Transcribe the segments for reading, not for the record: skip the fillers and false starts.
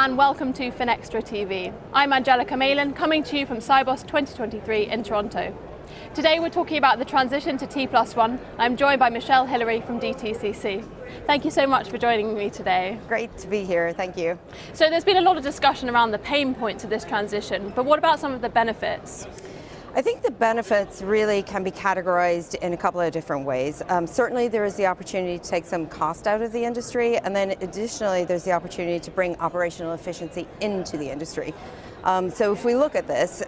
and welcome to Finextra TV. I'm Angelica Malin, coming to you from Sibos 2023 in Toronto. Today we're talking about the transition to T+1. I'm joined by Michele Hillery from DTCC. Thank you so much for joining me today. Great to be here, thank you. So there's been a lot of discussion around the pain points of this transition, but what about some of the benefits? I think the benefits really can be categorized in a couple of different ways. Certainly there is the opportunity to take some cost out of the industry, and then additionally there's the opportunity to bring operational efficiency into the industry. So if we look at this,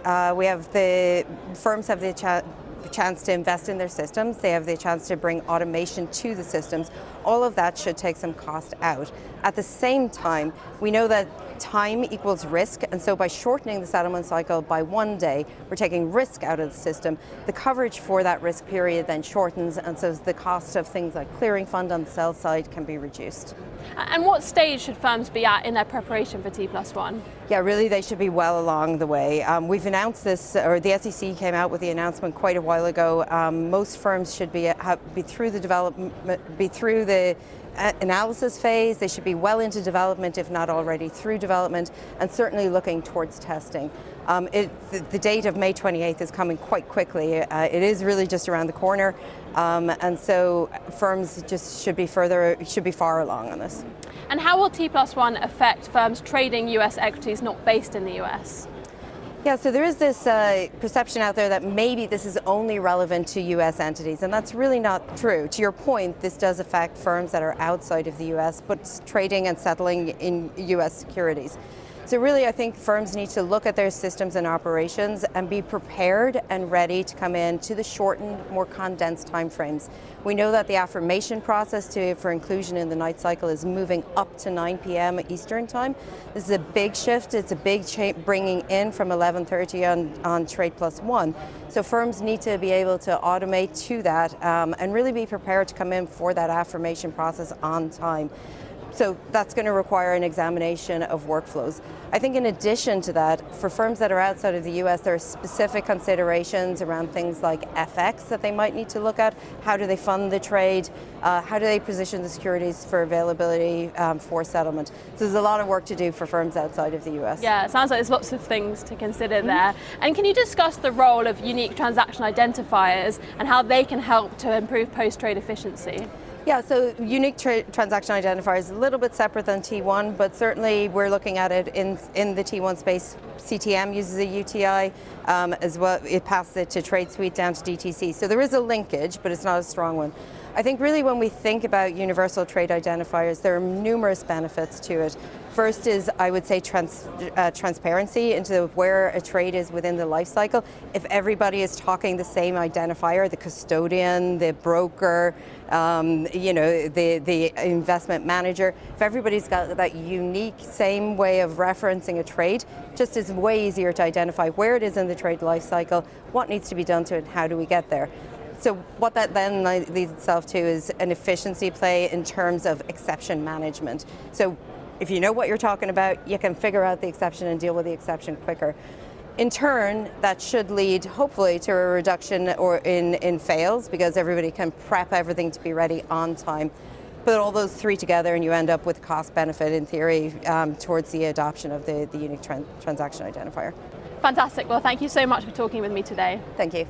firms have the chance to invest in their systems, they have the chance to bring automation to the systems. All of that should take some cost out. At the same time, we know that time equals risk, and so by shortening the settlement cycle by 1 day, we're taking risk out of the system. The coverage for that risk period then shortens, and so the cost of things like clearing fund on the sell side can be reduced. And what stage should firms be at in their preparation for T+1? Yeah, really they should be well along the way. We've announced this, or the SEC came out with the announcement quite a while ago. Most firms should be through the analysis phase. They should be well into development, if not already through development, and certainly looking towards testing. The date of May 28th is coming quite quickly. It is really just around the corner, and so firms just should be far along on this. And how will T+1 affect firms trading US equities not based in the US? Yeah, so there is this perception out there that maybe this is only relevant to US entities, and that's really not true. To your point, this does affect firms that are outside of the US, but trading and settling in US securities. So really, I think firms need to look at their systems and operations and be prepared and ready to come in to the shortened, more condensed timeframes. We know that the affirmation process for inclusion in the night cycle is moving up to 9 p.m. Eastern time. This is a big shift. It's a big bringing in from 11:30 on T+1. So firms need to be able to automate to that and really be prepared to come in for that affirmation process on time. So that's going to require an examination of workflows. I think in addition to that, for firms that are outside of the US, there are specific considerations around things like FX that they might need to look at. How do they fund the trade? How do they position the securities for availability for settlement? So there's a lot of work to do for firms outside of the US. Yeah, it sounds like there's lots of things to consider there. And can you discuss the role of unique transaction identifiers and how they can help to improve post-trade efficiency? Yeah, so unique transaction identifier is a little bit separate than T1, but certainly we're looking at it in the T1 space. CTM uses a UTI as well. It passed it to Trade Suite down to DTC. So there is a linkage, but it's not a strong one. I think really when we think about universal trade identifiers, there are numerous benefits to it. First is, I would say, transparency into where a trade is within the life cycle. If everybody is talking the same identifier, the custodian, the broker, the investment manager, if everybody's got that unique same way of referencing a trade, just is way easier to identify where it is in the trade life cycle, what needs to be done to it, and how do we get there. So what that then leads itself to is an efficiency play in terms of exception management. So if you know what you're talking about, you can figure out the exception and deal with the exception quicker. In turn, that should lead, hopefully, to a reduction in fails, because everybody can prep everything to be ready on time. Put all those three together and you end up with cost benefit, in theory, towards the adoption of the unique transaction identifier. Fantastic. Well, thank you so much for talking with me today. Thank you.